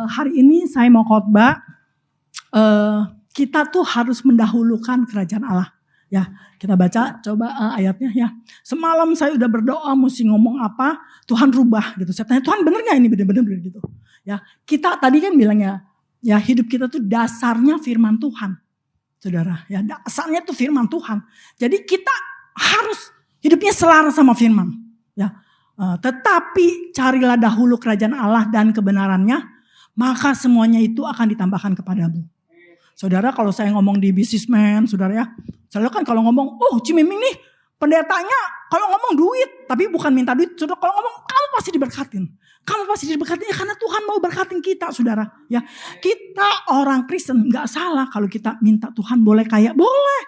Hari ini saya mau khotbah, kita tuh harus mendahulukan kerajaan Allah. Ya, kita baca coba ayatnya ya. Semalam saya udah berdoa mesti ngomong apa, Tuhan rubah gitu. Saya tanya, Tuhan bener gak ini bener-bener gitu. Ya, kita tadi kan bilangnya, ya hidup kita tuh dasarnya firman Tuhan. Saudara, ya dasarnya tuh firman Tuhan. Jadi kita harus hidupnya selaras sama firman. Ya, tetapi carilah dahulu kerajaan Allah dan kebenarannya, maka semuanya itu akan ditambahkan kepadamu. Saudara, kalau saya ngomong di businessman, saudara ya, saudara kan kalau ngomong, oh Cimiming nih pendetanya kalau ngomong duit, tapi bukan minta duit, saudara kalau ngomong kamu pasti diberkatin. Kamu pasti diberkatin ya, karena Tuhan mau berkatin kita, saudara. Ya, kita orang Kristen nggak salah kalau kita minta Tuhan boleh kaya, boleh.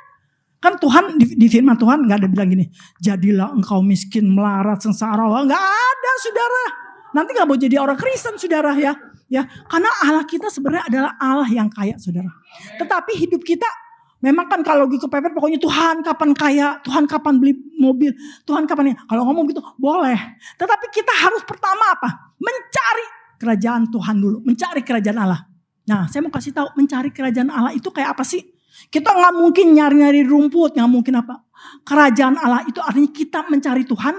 Kan Tuhan di firman Tuhan nggak ada bilang gini, jadilah engkau miskin, melarat, sengsara, nggak ada, saudara. Nanti nggak mau jadi orang Kristen, saudara ya. Ya, karena Allah kita sebenarnya adalah Allah yang kaya, saudara. Tetapi hidup kita memang kan kalau lagi kepepet pokoknya Tuhan kapan kaya, Tuhan kapan beli mobil, Tuhan kapan ya. Kalau ngomong gitu boleh. Tetapi kita harus pertama apa? Mencari kerajaan Tuhan dulu, mencari kerajaan Allah. Nah, saya mau kasih tahu mencari kerajaan Allah itu kayak apa sih? Kita nggak mungkin nyari-nyari rumput, nggak mungkin apa. Kerajaan Allah itu artinya kita mencari Tuhan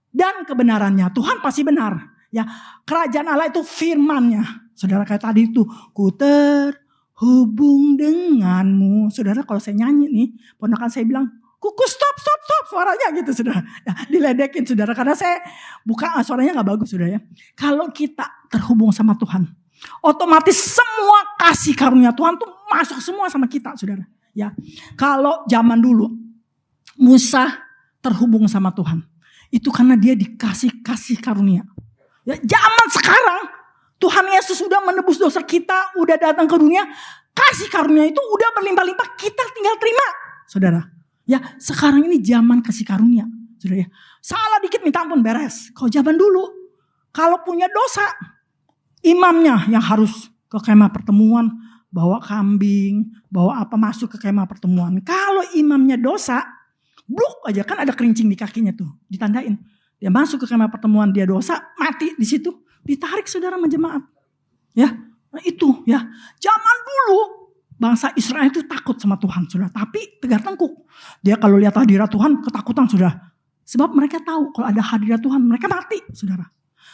dan kebenarannya. Tuhan pasti benar. Ya, kerajaan Allah itu firman-Nya. Saudara kayak tadi itu, ku terhubung denganmu. Saudara kalau saya nyanyi nih, ponakan saya bilang, kuku stop suaranya gitu saudara. Ya, diledekin saudara karena saya buka suaranya nggak bagus saudara ya. Kalau kita terhubung sama Tuhan, otomatis semua kasih karunia Tuhan tuh masuk semua sama kita saudara. Ya, kalau zaman dulu Musa terhubung sama Tuhan, itu karena dia dikasih kasih karunia. Ya, zaman sekarang Tuhan Yesus sudah menebus dosa kita, udah datang ke dunia, kasih karunia itu udah berlimpah-limpah, kita tinggal terima, saudara. Ya, sekarang ini zaman kasih karunia, saudara ya. Salah dikit minta ampun beres. Kalau zaman dulu, kalau punya dosa, imamnya yang harus ke kemah pertemuan, bawa kambing, bawa apa masuk ke kemah pertemuan. Kalau imamnya dosa, bluk aja kan ada kerincing di kakinya tuh, ditandain. Dia masuk ke kemah pertemuan, dia dosa, mati di situ, ditarik saudara menjemaat. Ya, nah itu ya. Zaman dulu bangsa Israel itu takut sama Tuhan, saudara. Tapi tegar tengkuk. Dia kalau lihat hadirat Tuhan ketakutan, saudara. Sebab mereka tahu kalau ada hadirat Tuhan, mereka mati, saudara.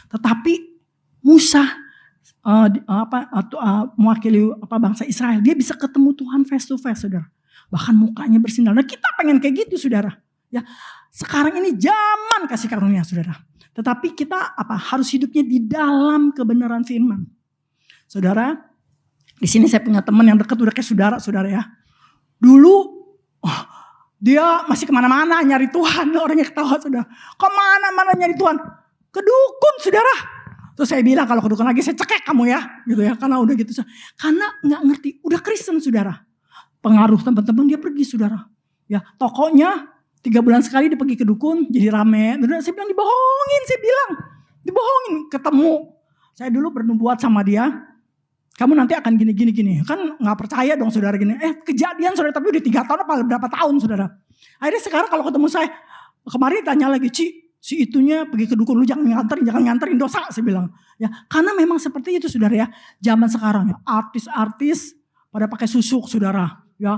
Tetapi Musa mewakili bangsa Israel, dia bisa ketemu Tuhan face to face, saudara. Bahkan mukanya bersinar. Nah, kita pengen kayak gitu, saudara. Ya, sekarang ini zaman kasih karunia, saudara. Tetapi kita harus hidupnya di dalam kebenaran firman. Saudara, di sini saya punya teman yang dekat udah kayak saudara ya. Dulu dia masih kemana-mana nyari Tuhan, orangnya ketawa saudara. Kemana-mana nyari Tuhan, ke dukun saudara. Terus saya bilang kalau ke dukun lagi saya cekek kamu ya, gitu ya. Karena udah gitu, karena nggak ngerti, udah Kristen saudara. Pengaruh teman-teman dia pergi saudara. Ya, tokonya 3 bulan sekali dia pergi ke dukun, jadi rame. Saya bilang dibohongin, dibohongin. Ketemu, saya dulu bernubuat sama dia, kamu nanti akan gini. Kan gak percaya dong saudara gini. Kejadian saudara, tapi udah 3 tahun apa berapa tahun saudara. Akhirnya sekarang kalau ketemu saya, kemarin tanya lagi, si itunya pergi ke dukun, lu jangan nganterin dosa, saya bilang. Ya, karena memang seperti itu saudara ya. Zaman sekarang ya, artis-artis pada pakai susuk saudara. Ya,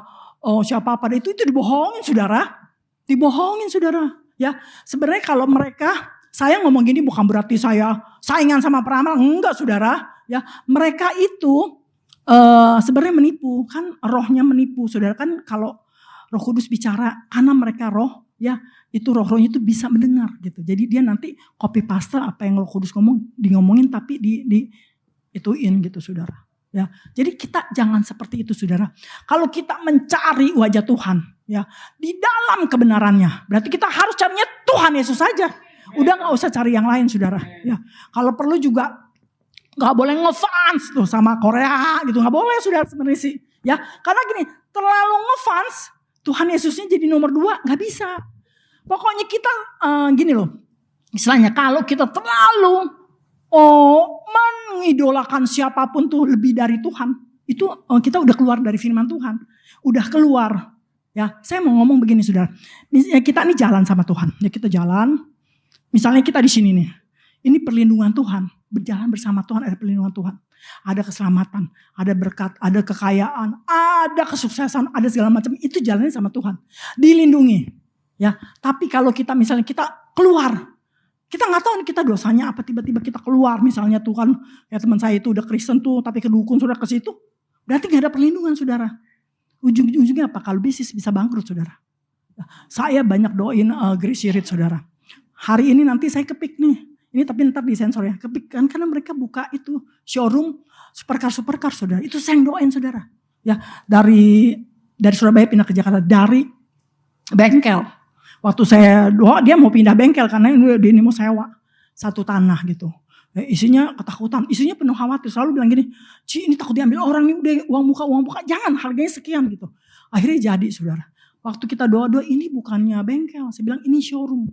siapa pada itu dibohongin saudara. Dibohongin saudara, ya sebenarnya kalau mereka, saya ngomong gini bukan berarti saya saingan sama peramal, enggak saudara, ya mereka itu sebenarnya menipu, kan rohnya menipu saudara, kan kalau Roh Kudus bicara, karena mereka roh, ya itu roh-rohnya itu bisa mendengar gitu, jadi dia nanti copy paste apa yang Roh Kudus ngomongin tapi di ituin gitu saudara, ya jadi kita jangan seperti itu saudara. Kalau kita mencari wajah Tuhan, ya di dalam kebenarannya, berarti kita harus carinya Tuhan Yesus saja. Udah nggak usah cari yang lain saudara. Ya kalau perlu juga nggak boleh ngefans tuh sama Korea gitu, nggak boleh saudara sebenarnya sih. Ya karena gini, terlalu ngefans Tuhan Yesusnya jadi nomor 2 nggak bisa. Pokoknya kita gini loh, istilahnya kalau kita terlalu mengidolakan siapapun tuh lebih dari Tuhan, itu kita udah keluar dari firman Tuhan, udah keluar. Ya, saya mau ngomong begini saudara. Kita ini jalan sama Tuhan. Ya kita jalan. Misalnya kita di sini nih. Ini perlindungan Tuhan. Berjalan bersama Tuhan ada perlindungan Tuhan. ada keselamatan, ada berkat, ada kekayaan, ada kesuksesan, ada segala macam. Itu jalannya sama Tuhan, dilindungi. Ya, tapi kalau kita misalnya kita keluar, kita nggak tahu kita dosanya apa, tiba-tiba kita keluar, misalnya Tuhan, ya teman saya itu udah Kristen tuh, tapi kedukun sudah ke situ, berarti nggak ada perlindungan, saudara. Ujung-ujungnya apa? Kalau bisnis bisa bangkrut, saudara. Saya banyak doain Grace Shirit, saudara. Hari ini nanti saya kepik nih. Ini tapi ntar disensor ya. Kepik kan karena mereka buka itu showroom supercar, saudara. Itu saya yang doain, saudara. Ya, dari Surabaya pindah ke Jakarta, dari bengkel. Waktu saya doa dia mau pindah bengkel karena ini mau sewa satu tanah gitu. Isinya ketakutan, isinya penuh khawatir, selalu bilang gini, Ci ini takut diambil orang nih, udah uang muka, jangan harganya sekian gitu. Akhirnya jadi, saudara. Waktu kita doa ini bukannya bengkel, saya bilang ini showroom.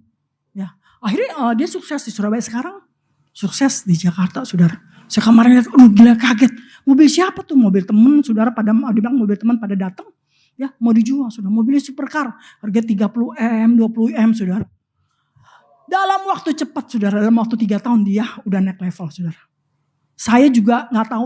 Ya, akhirnya dia sukses di Surabaya, sekarang sukses di Jakarta, saudara. Saya kemarin lihat, gila kaget, mobil siapa tuh? Mobil temen, saudara, dibilang mobil teman pada datang, ya mau dijual, saudara. Mobilnya supercar, harga 30M, 20M, saudara. Dalam waktu cepat, saudara, dalam waktu 3 tahun dia udah naik level, saudara. Saya juga nggak tahu,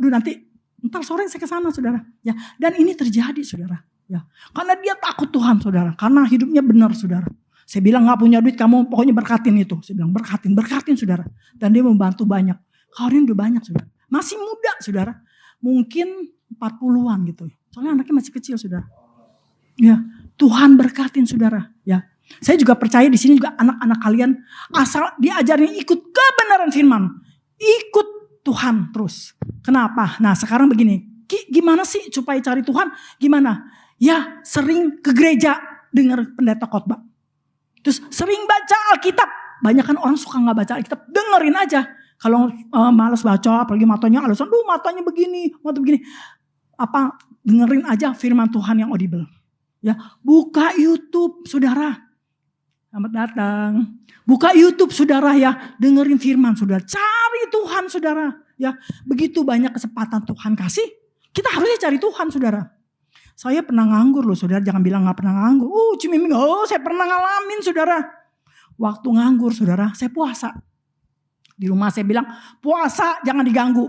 nanti ntar sore saya ke sana, saudara. Ya, dan ini terjadi, saudara. Ya, karena dia takut Tuhan, saudara. Karena hidupnya benar, saudara. Saya bilang nggak punya duit, kamu pokoknya berkatin itu. Saya bilang berkatin, saudara. Dan dia membantu banyak. Karin udah banyak, saudara. Masih muda, saudara. Mungkin 40-an gitu. Soalnya anaknya masih kecil, saudara. Ya, Tuhan berkatin, saudara. Ya. Saya juga percaya di sini juga anak-anak kalian asal diajarin ikut kebenaran firman. Ikut Tuhan terus. Kenapa? Nah sekarang begini. Gimana sih supaya cari Tuhan? Gimana? Ya sering ke gereja dengar pendeta khotbah. Terus sering baca Alkitab. Banyak kan orang suka gak baca Alkitab. Dengerin aja. Kalau malas baca apalagi matanya alasan. Matanya begini. Dengerin aja firman Tuhan yang audible. Ya, buka YouTube, saudara. Selamat datang. Buka YouTube, saudara, ya. Dengerin firman, saudara. Cari Tuhan, saudara. Ya, begitu banyak kesempatan Tuhan kasih. Kita harusnya cari Tuhan, saudara. Saya pernah nganggur loh, saudara. Jangan bilang gak pernah nganggur. Cimiming, saya pernah ngalamin, saudara. Waktu nganggur, saudara, saya puasa. Di rumah saya bilang, puasa jangan diganggu.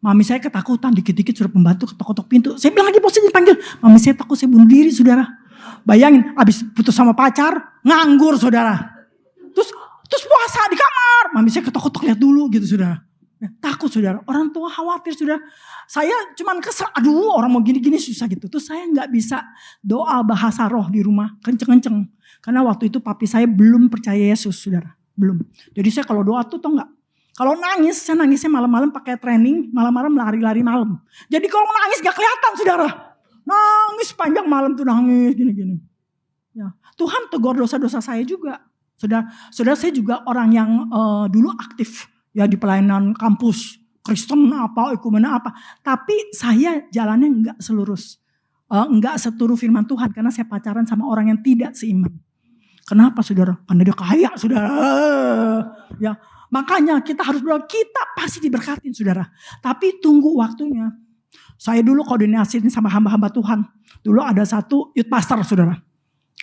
Mami saya ketakutan, dikit-dikit sudah pembantu ketok-ketok pintu. Saya bilang lagi posisi dipanggil. Mami saya takut saya bunuh diri, saudara. Bayangin, abis putus sama pacar, nganggur, saudara. Terus puasa di kamar. Mami saya ketok-ketok lihat dulu gitu, saudara. Ya, takut, saudara. Orang tua khawatir, saudara. Saya cuman kesel, orang mau gini-gini susah gitu. Terus saya gak bisa doa bahasa roh di rumah, kenceng-kenceng. Karena waktu itu papi saya belum percaya Yesus, saudara. Belum. Jadi saya kalau doa tuh tau gak? Kalau nangis, saya nangisnya malam-malam pakai training, malam-malam lari-lari malam. Jadi kalau nangis gak kelihatan, saudara. Nangis panjang malam tuh nangis gini-gini. Ya, Tuhan tegur dosa-dosa saya juga. Saudara saya juga orang yang dulu aktif ya di pelayanan kampus, Kristen apa, ekumena apa. Tapi saya jalannya enggak selurus. Enggak seturut firman Tuhan karena saya pacaran sama orang yang tidak seiman. Kenapa, saudara? Karena dia kaya, saudara. Ya. Makanya kita harus berdoa, kita pasti diberkatin, saudara. Tapi tunggu waktunya. Saya dulu koordinasi sama hamba-hamba Tuhan. Dulu ada satu youth pastor, saudara.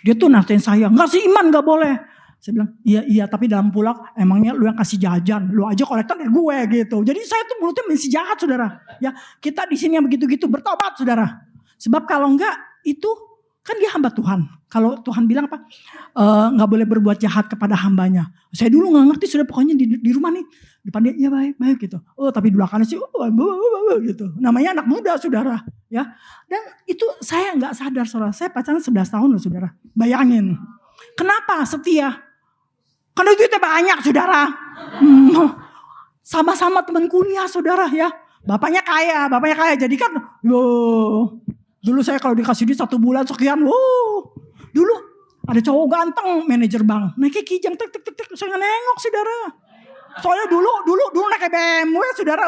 Dia tuh nasihatin saya, gak seiman gak boleh. Saya bilang, iya tapi dalam pulak emangnya lu yang kasih jajan. Lu aja kolektor dari gue gitu. Jadi saya tuh mulutnya masih jahat, saudara. Ya, kita di sini yang begitu-gitu bertobat, saudara. Sebab kalau enggak itu kan dia hamba Tuhan. Kalau Tuhan bilang apa? Gak boleh berbuat jahat kepada hambanya. Saya dulu gak ngerti, sudah pokoknya di rumah nih. Depan dia, ya baik gitu. Tapi di belakangnya sih, gitu. Namanya anak muda, saudara. Ya. Dan itu saya gak sadar, saudara. Saya pacaran 11 tahun loh, saudara. Bayangin. Kenapa setia? Karena duitnya banyak, saudara. Sama-sama teman kuliah, saudara ya. Bapaknya kaya. Jadi kan, dulu saya kalau dikasih duit 1 bulan sekian, dulu ada cowok ganteng manajer bank, naiknya kijang, tek, saya nengok, saudara. Soalnya dulu naik BMW, saudara,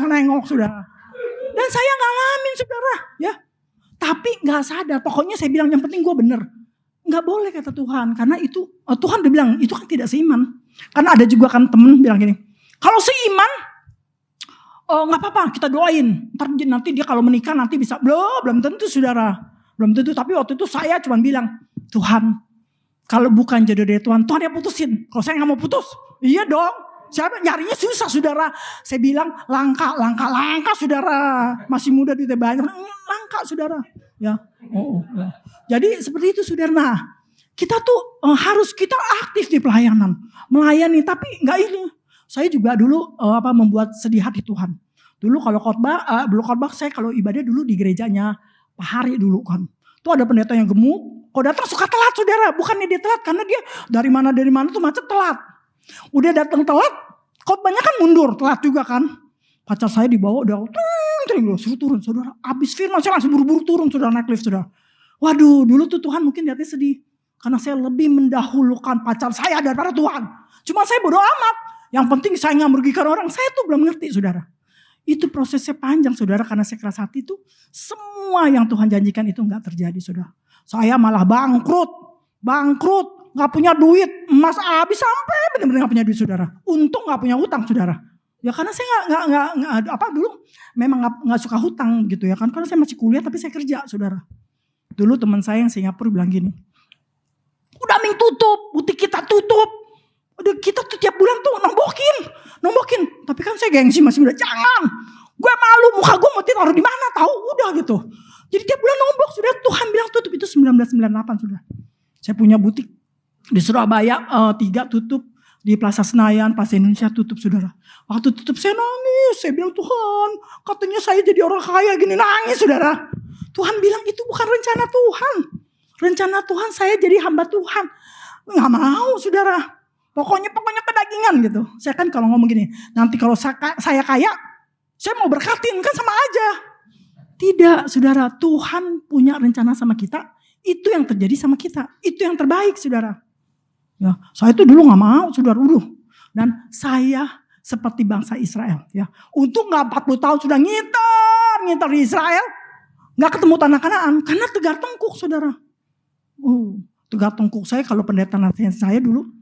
nengok, saudara. Dan saya ngalamin, saudara, ya. Tapi nggak sadar, pokoknya saya bilang yang penting gue bener. Nggak boleh kata Tuhan, karena itu Tuhan udah bilang itu kan tidak seiman. Karena ada juga kan temen bilang gini, kalau seiman, nggak apa-apa kita doain. Nanti dia kalau menikah nanti bisa, belum tentu, saudara. Belum tentu, tapi waktu itu saya cuma bilang, Tuhan, kalau bukan jodoh dari Tuhan yang putusin. Kalau saya nggak mau putus, iya dong. Saya nyarinya susah saudara. Saya bilang langka saudara. Masih muda duitnya banyak. Langka saudara. Ya. Ya. Jadi seperti itu saudara. Nah, kita tuh harus kita aktif di pelayanan. Melayani tapi enggak ini. Saya juga dulu membuat sedih hati Tuhan. Dulu kalau khotbah saya kalau ibadah dulu di gerejanya Pak Hari dulu kan. Tuh ada pendeta yang gemuk. Kalau datang suka telat saudara. Bukannya dia telat karena dia dari mana tuh macet telat. Udah datang telat. Khotbahnya kan mundur telat juga kan. Pacar saya dibawa udah suruh turun saudara. Abis firman saya langsung buru-buru turun saudara naik lift saudara. Waduh dulu tuh Tuhan mungkin lihatnya sedih. Karena saya lebih mendahulukan pacar saya daripada Tuhan. Cuma saya bodo amat. Yang penting saya gak merugikan orang. Saya tuh belum ngerti saudara. Itu prosesnya panjang saudara. Karena saya keras hati itu. Semua yang Tuhan janjikan itu gak terjadi saudara. Saya malah bangkrut. Gak punya duit. Emas habis sampai benar-benar gak punya duit saudara. Untung gak punya hutang saudara. Ya karena saya dulu memang gak suka hutang gitu ya kan. Karena saya masih kuliah tapi saya kerja saudara. Dulu teman saya yang Singapura bilang gini. Udah Ming tutup. Butik kita tutup. Udah kita tuh tiap bulan tuh nombokin. Tapi kan saya gengsi masih muda. Jangan. Gue malu muka gue mau ditaruh di mana tahu udah gitu. Jadi tiap bulan nombok sudah Tuhan bilang tutup itu 1998 sudah. Saya punya butik di Surabaya 3 tutup. Di Plaza Senayan, Plaza Indonesia tutup saudara. Waktu tutup saya nangis. Saya bilang Tuhan katanya saya jadi orang kaya gini nangis saudara. Tuhan bilang itu bukan rencana Tuhan. Rencana Tuhan saya jadi hamba Tuhan. Gak mau saudara. Pokoknya kedagingan gitu. Saya kan kalau ngomong gini, nanti kalau saya kaya, saya mau berkatin kan sama aja. Tidak saudara, Tuhan punya rencana sama kita. Itu yang terjadi sama kita. Itu yang terbaik saudara. Ya, saya itu dulu gak mau saudara. Dan saya seperti bangsa Israel. Ya, untung gak 40 tahun sudah ngintar di Israel. Gak ketemu tanah Kanaan. Karena tegar tengkuk saudara. Tegar tengkuk saya kalau pendeta nasihat saya dulu.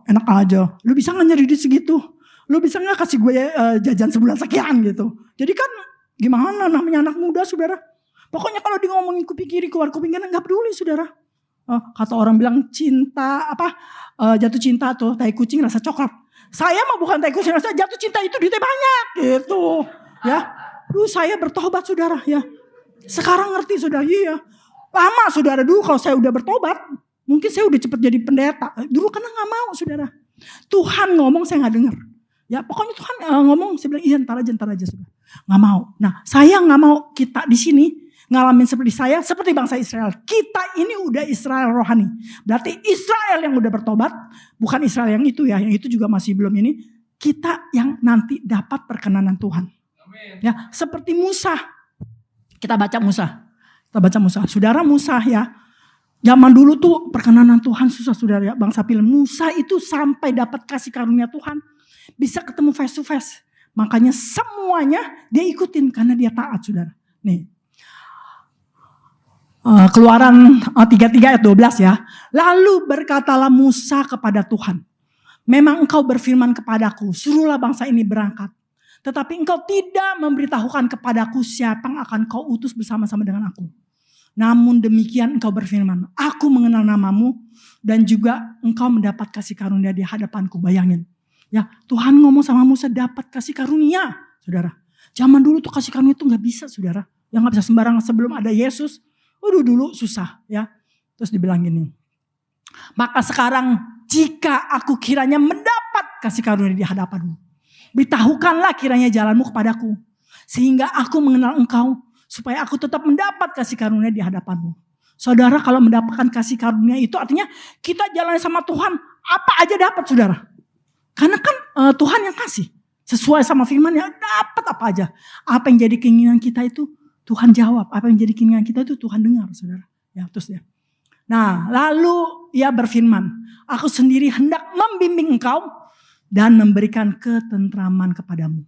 Enak aja. Lu bisa gak nyari duit segitu? Lu bisa gak kasih gue jajan sebulan sekian gitu? Jadi kan gimana namanya anak muda saudara. Pokoknya kalau di ngomongin kuping kiri keluar kuping kanan gak peduli saudara. Kata orang bilang jatuh cinta tuh tai kucing rasa coklat. Saya mah bukan tai kucing rasa jatuh cinta itu duitnya banyak gitu. Ya. Saya bertobat saudara ya. Sekarang ngerti saudara iya. Lama saudara dulu kalau saya udah bertobat. Mungkin saya udah cepet jadi pendeta. Dulu karena gak mau saudara. Tuhan ngomong saya gak dengar. Ya pokoknya Tuhan ngomong saya bilang iya ntar aja saudara. Gak mau. Nah saya gak mau kita di sini ngalamin seperti saya. Seperti bangsa Israel. Kita ini udah Israel rohani. Berarti Israel yang udah bertobat. Bukan Israel yang itu ya. Yang itu juga masih belum ini. Kita yang nanti dapat perkenanan Tuhan. Amin. Ya seperti Musa. Kita baca Musa. Saudara Musa ya. Zaman dulu tuh perkenanan Tuhan susah saudara ya. Bangsa Pilem Musa itu sampai dapat kasih karunia Tuhan. Bisa ketemu face to face. Makanya semuanya dia ikutin karena dia taat saudara. Nih. Keluaran 33 ayat 12 ya. Lalu berkatalah Musa kepada Tuhan. Memang engkau berfirman kepadaku. Suruhlah bangsa ini berangkat. Tetapi engkau tidak memberitahukan kepadaku siapa yang akan kau utus bersama-sama dengan aku. Namun demikian engkau berfirman, aku mengenal namamu dan juga engkau mendapat kasih karunia di hadapanku. Bayangin. Ya, Tuhan ngomong sama Musa dapat kasih karunia, saudara. Zaman dulu tuh kasih karunia tuh gak bisa, saudara. Yang gak bisa sembarangan sebelum ada Yesus. Dulu susah, ya. Terus dibilang gini. Maka sekarang jika aku kiranya mendapat kasih karunia di hadapanmu, beritahukanlah kiranya jalanmu kepadaku. Sehingga aku mengenal engkau. Supaya aku tetap mendapat kasih karunia di hadapanmu. Saudara kalau mendapatkan kasih karunia itu artinya kita jalan sama Tuhan. Apa aja dapat saudara. Karena kan Tuhan yang kasih. Sesuai sama firman-Nya dapat apa aja. Apa yang jadi keinginan kita itu Tuhan jawab. Apa yang jadi keinginan kita itu Tuhan dengar saudara. Ya terus ya. Nah lalu ia berfirman. Aku sendiri hendak membimbing engkau. Dan memberikan ketentraman kepadamu.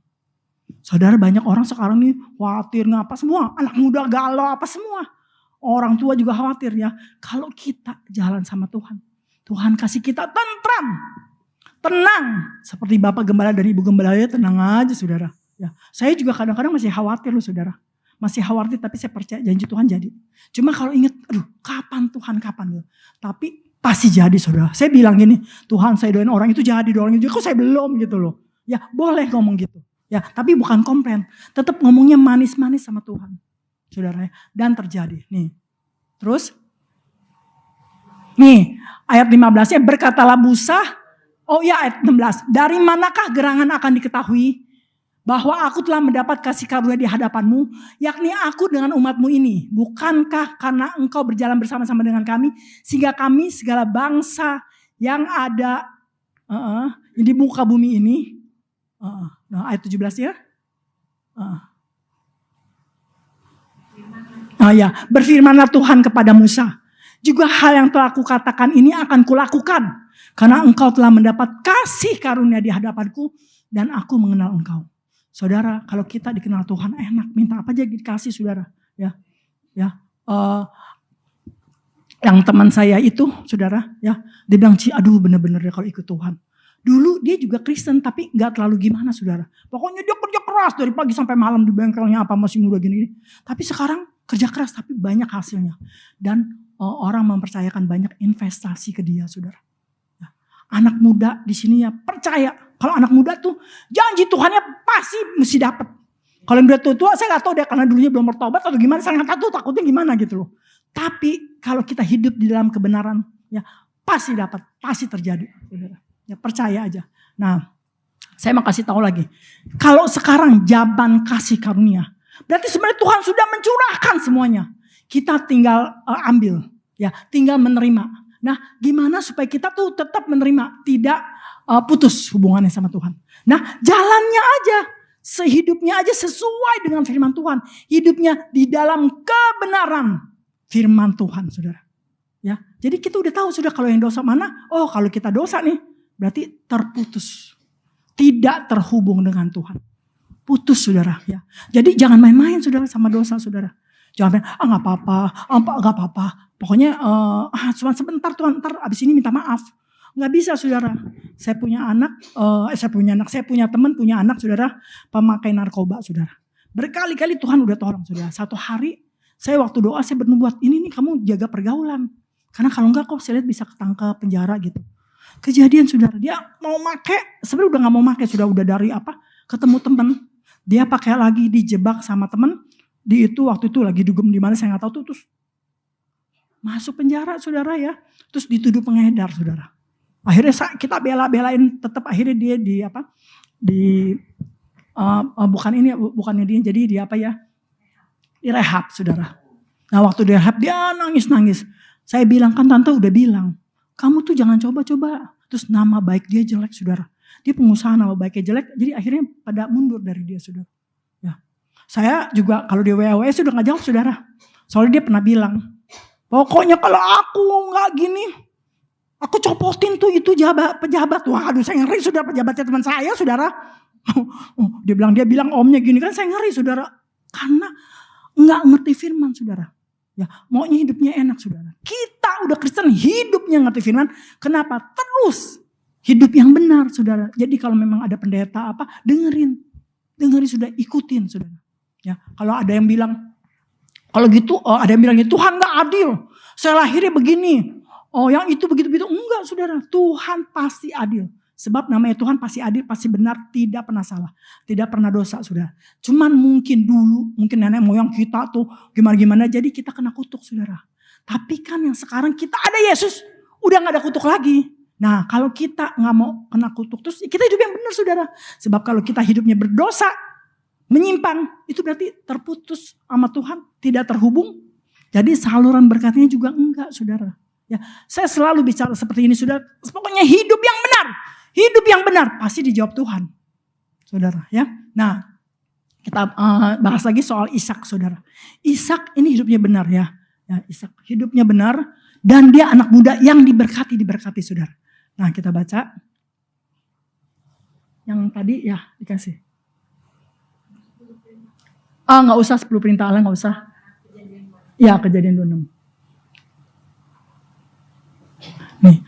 Saudara banyak orang sekarang nih khawatir ngapa semua. Anak muda galau apa semua. Orang tua juga khawatir ya. Kalau kita jalan sama Tuhan. Tuhan kasih kita tentram. Tenang. Seperti Bapak Gembala dan Ibu Gembala ya tenang aja saudara. Ya, saya juga kadang-kadang masih khawatir loh saudara. Masih khawatir tapi saya percaya janji Tuhan jadi. Cuma kalau ingat aduh kapan Tuhan kapan gitu. Tapi pasti jadi saudara. Saya bilang gini, Tuhan saya doain orang itu jadi, kok saya belum gitu loh. Ya boleh ngomong gitu. Ya, tapi bukan komplain. Tetap ngomongnya manis-manis sama Tuhan. Saudara, dan terjadi. Nih. Terus nih, ayat 15-nya berkatalah Musa, ayat 16. Dari manakah gerangan akan diketahui bahwa aku telah mendapat kasih karunia di hadapanmu, yakni aku dengan umatmu ini. Bukankah karena engkau berjalan bersama-sama dengan kami, sehingga kami segala bangsa yang ada di muka bumi ini. Nah, ayat 17 ya. Berfirmanlah Tuhan kepada Musa, juga hal yang telah kukatakan ini akan kulakukan, karena engkau telah mendapat kasih karunia di hadapanku, dan aku mengenal engkau. Saudara, kalau kita dikenal Tuhan enak, minta apa aja dikasih saudara. Yang teman saya itu saudara, dia bilang, aduh bener-bener ya kalau ikut Tuhan. Dulu dia juga Kristen tapi gak terlalu gimana saudara. Pokoknya dia kerja keras dari pagi sampai malam di bengkelnya apa masih muda gini. Tapi sekarang kerja keras tapi banyak hasilnya. Dan orang mempercayakan banyak investasi ke dia saudara. Anak muda di sini ya percaya. Kalau anak muda tuh janji Tuhannya pasti mesti dapat. Kalau yang udah tua saya gak tahu dia karena dulunya belum bertobat atau gimana. Saya gak tahu takutnya gimana gitu loh. Tapi kalau kita hidup di dalam kebenaran ya pasti dapat. Pasti terjadi saudara. Ya percaya aja. Nah, saya mau kasih tahu lagi. Kalau sekarang zaman kasih karunia, berarti sebenarnya Tuhan sudah mencurahkan semuanya. Kita tinggal ambil, ya, tinggal menerima. Nah, gimana supaya kita tuh tetap menerima, tidak putus hubungannya sama Tuhan. Nah, jalannya aja, sehidupnya aja sesuai dengan firman Tuhan. Hidupnya di dalam kebenaran firman Tuhan, saudara. Ya, jadi kita udah tahu sudah kalau yang dosa mana. Oh, kalau kita dosa nih. Berarti terputus. Tidak terhubung dengan Tuhan. Putus saudara ya. Jadi jangan main-main saudara sama dosa saudara. Jangan main, gak apa-apa. Pokoknya cuma sebentar Tuhan, ntar abis ini minta maaf. Gak bisa saudara. Saya punya teman punya anak saudara. Pemakai narkoba saudara. Berkali-kali Tuhan udah tolong saudara. Satu hari saya waktu doa saya bernubuat. Ini nih kamu jaga pergaulan. Karena kalau enggak kok saya lihat bisa ketangkep penjara gitu. Kejadian saudara, dia mau make, sebenarnya udah gak mau make, udah dari ketemu temen, dia pakai lagi dijebak sama temen, waktu itu lagi dugem di mana saya nggak tahu tuh, terus masuk penjara saudara ya, terus dituduh pengedar saudara. Akhirnya kita bela-belain, tetap akhirnya dia bukannya dia jadi direhab saudara. Nah waktu direhab dia nangis. Saya bilang kan tante udah bilang. Kamu tuh jangan coba-coba. Terus nama baik dia jelek saudara. Dia pengusaha nama baiknya jelek. Jadi akhirnya pada mundur dari dia saudara. Ya. Saya juga kalau di WA sudah gak jawab saudara. Soalnya dia pernah bilang. Pokoknya kalau aku gak gini. Aku copotin tuh itu pejabat. Waduh saya ngeri saudara, pejabatnya teman saya saudara. Dia bilang omnya gini kan saya ngeri saudara. Karena gak ngerti firman saudara. Ya, maunya hidupnya enak saudara. Kita udah Kristen hidupnya ngerti firman. Kenapa? Terus hidup yang benar saudara. Jadi kalau memang ada pendeta dengerin sudah, ikutin saudara. Ya, kalau ada yang bilang kalau gitu, ada yang bilang Tuhan gak adil. Saya lahirnya begini. Yang itu begitu-begitu. Enggak saudara. Tuhan pasti adil. Sebab namanya Tuhan pasti adil, pasti benar, tidak pernah salah. Tidak pernah dosa saudara. Cuman mungkin nenek moyang kita tuh gimana-gimana. Jadi kita kena kutuk saudara. Tapi kan yang sekarang kita ada Yesus. Udah gak ada kutuk lagi. Nah kalau kita gak mau kena kutuk terus kita hidup yang benar saudara. Sebab kalau kita hidupnya berdosa, menyimpang, itu berarti terputus sama Tuhan. Tidak terhubung. Jadi saluran berkatnya juga enggak saudara. Ya, saya selalu bicara seperti ini saudara. Pokoknya hidup yang benar. Hidup yang benar pasti dijawab Tuhan. Saudara ya. Nah kita bahas lagi soal Ishak saudara. Ishak ini hidupnya benar ya. Ishak hidupnya benar. Dan dia anak muda yang diberkati saudara. Nah kita baca. Yang tadi ya dikasih. Gak usah 10 perintah Allah gak usah. Ya Kejadian 26. Nih.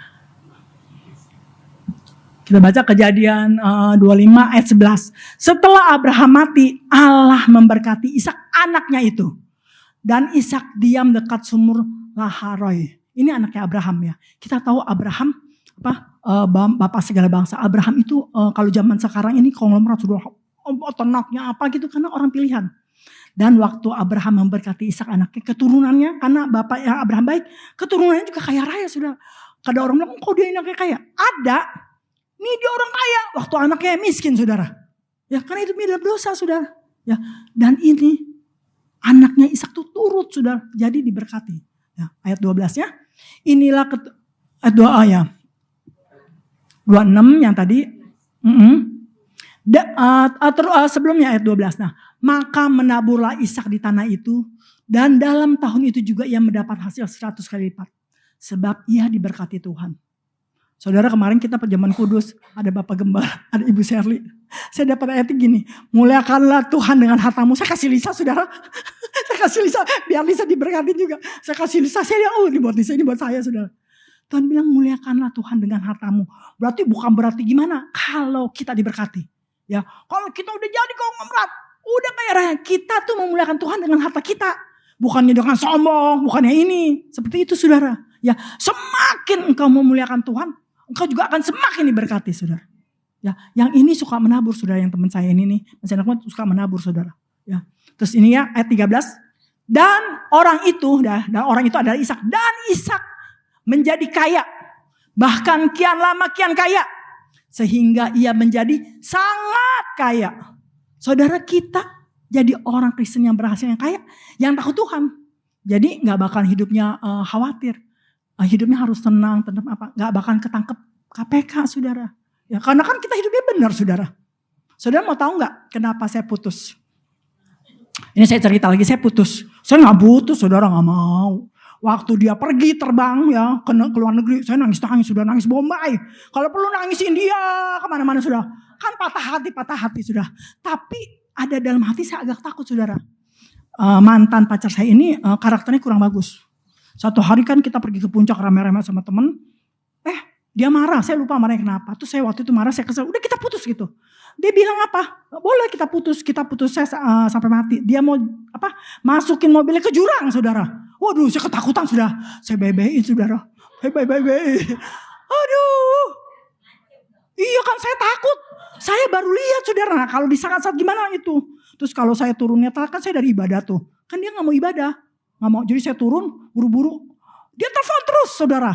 Kita baca Kejadian 25 ayat 11. Setelah Abraham mati, Allah memberkati Ishak anaknya itu. Dan Ishak diam dekat sumur Laharoi. Ini anaknya Abraham ya. Kita tahu Abraham bapak segala bangsa. Abraham itu kalau zaman sekarang ini konglomerat sudah ternaknya apa gitu karena orang pilihan. Dan waktu Abraham memberkati Ishak anaknya, keturunannya karena bapaknya Abraham baik, keturunannya juga kaya raya sudah. Kada orang bilang, kok dia anaknya kaya? Ada. Nih dia orang kaya. Waktu anaknya miskin saudara. Ya karena itu dalam dosa saudara. Ya, dan ini anaknya Ishak tuh turut saudara. Jadi diberkati. Ya, ayat 12 ya. Inilah ayat 2 ya. 26 yang tadi. Sebelumnya ayat 12. Nah, maka menaburlah Ishak di tanah itu. Dan dalam tahun itu juga ia mendapat hasil 100 kali lipat. Sebab ia diberkati Tuhan. Saudara kemarin kita perjamuan kudus. Ada Bapak Gembala, ada Ibu Sherly. Saya dapat ayatnya gini. Muliakanlah Tuhan dengan hartamu. Saya kasih Lisa saudara. Saya kasih Lisa. Biar Lisa diberkati juga. Saya kasih Lisa. Saya bilang, ini buat Lisa, ini buat saya saudara. Tuhan bilang muliakanlah Tuhan dengan hartamu. Bukan berarti gimana? Kalau kita diberkati. Ya, kalau kita udah jadi konglomerat, udah kayak raya, kita tuh memuliakan Tuhan dengan harta kita, bukannya dengan sombong, bukannya ini, seperti itu saudara. Ya, semakin engkau memuliakan Tuhan, engkau juga akan semakin diberkati saudara. Ya, yang ini suka menabur saudara, yang teman saya ini nih, masih anak suka menabur saudara. Ya, terus ini ya ayat 13, dan orang itu adalah Ishak, dan Ishak menjadi kaya, bahkan kian lama kian kaya. Sehingga ia menjadi sangat kaya. Saudara kita jadi orang Kristen yang berhasil yang kaya. Yang takut Tuhan. Jadi gak bakal hidupnya khawatir. Hidupnya harus tenang. Gak bakal ketangkep KPK saudara. Ya, karena kan kita hidupnya benar saudara. Saudara mau tahu gak kenapa saya putus? Ini saya cerita lagi, saya putus. Saya gak putus saudara, gak mau. Waktu dia pergi terbang ya ke luar negeri, saya nangis sudah, nangis Bombay. Kalau perlu nangisin dia kemana-mana sudah. Kan patah hati sudah. Tapi ada dalam hati saya agak takut saudara. Mantan pacar saya ini karakternya kurang bagus. Satu hari kan kita pergi ke puncak rame-rame sama temen. Dia marah, saya lupa marahnya kenapa. Terus saya waktu itu marah, saya kesel. Udah kita putus gitu. Dia bilang apa? Boleh kita putus saya sampai mati. Dia mau masukin mobilnya ke jurang saudara. Waduh, saya ketakutan sudah. Saya bebe-bein saudara. Bebe-bein. Aduh. Iya kan saya takut. Saya baru lihat saudara. Nah, kalau di saat-saat gimana itu. Terus kalau saya turunnya kan saya dari ibadah tuh. Kan dia gak mau ibadah. Gak mau. Jadi saya turun buru-buru. Dia telepon terus saudara.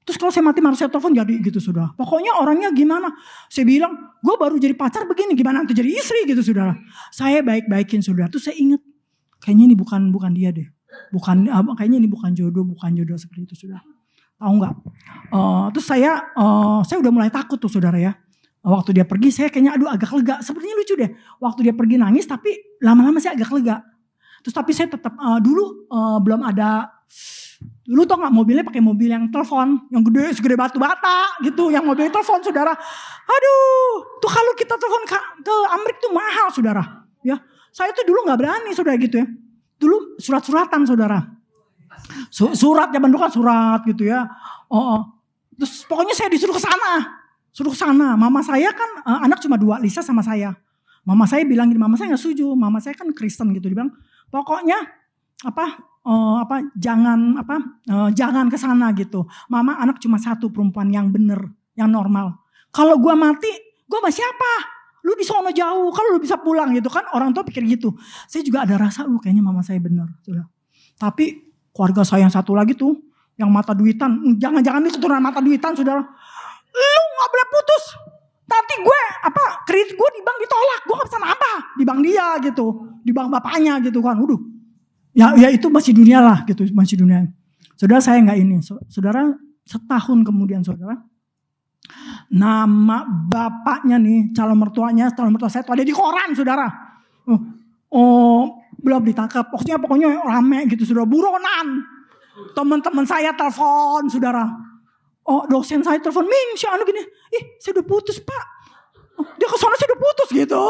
Terus kalau saya mati marah saya telepon jadi gitu saudara. Pokoknya orangnya gimana. Saya bilang gue baru jadi pacar begini. Gimana nanti jadi istri gitu saudara. Saya baik-baikin saudara. Terus saya ingat. Kayaknya ini bukan dia deh. Kayaknya ini bukan jodoh seperti itu sudah. Tahu nggak? Terus saya udah mulai takut tuh saudara ya. Waktu dia pergi saya kayaknya agak lega. Sepertinya lucu deh. Waktu dia pergi nangis tapi lama-lama saya agak lega. Terus tapi saya tetap dulu belum ada. Dulu tau nggak mobilnya pakai mobil yang telepon, yang gede segede batu bata gitu, yang mobil telepon saudara. Aduh, tuh kalau kita telepon ke Amerika tuh mahal saudara. Ya, saya tuh dulu nggak berani saudara gitu ya. Dulu surat-suratan saudara. Surat zaman dulu kan surat gitu ya. Terus pokoknya saya disuruh ke sana. Mama saya kan anak cuma 2, Lisa sama saya. Mama saya bilang gini, mama saya nggak setuju. Mama saya kan Kristen gitu, dia bilang pokoknya jangan ke sana gitu. Mama anak cuma 1 perempuan yang bener, yang normal. Kalau gua mati, gua sama siapa? Lu di sono jauh, kalau lu bisa pulang gitu kan, orang tua pikir gitu. Saya juga ada rasa, kayaknya mama saya benar. Tapi keluarga saya yang satu lagi tuh, yang mata duitan, jangan-jangan ini keturunan mata duitan saudara. Lu gak boleh putus. Nanti kredit gue di bank ditolak, gue gak bisa nambah. Di bank dia gitu, di bank bapaknya gitu kan. Ya itu masih dunia lah gitu, masih dunia. Saudara saya gak ini, saudara setahun kemudian saudara. Nama bapaknya nih, calon mertua saya tuh ada di koran saudara. Belum ditangkap, pokoknya rame gitu saudara, buronan. Teman-teman saya telepon saudara. Dosen saya telepon, Min, si anu gini, saya udah putus pak. Dia kesana saya udah putus gitu.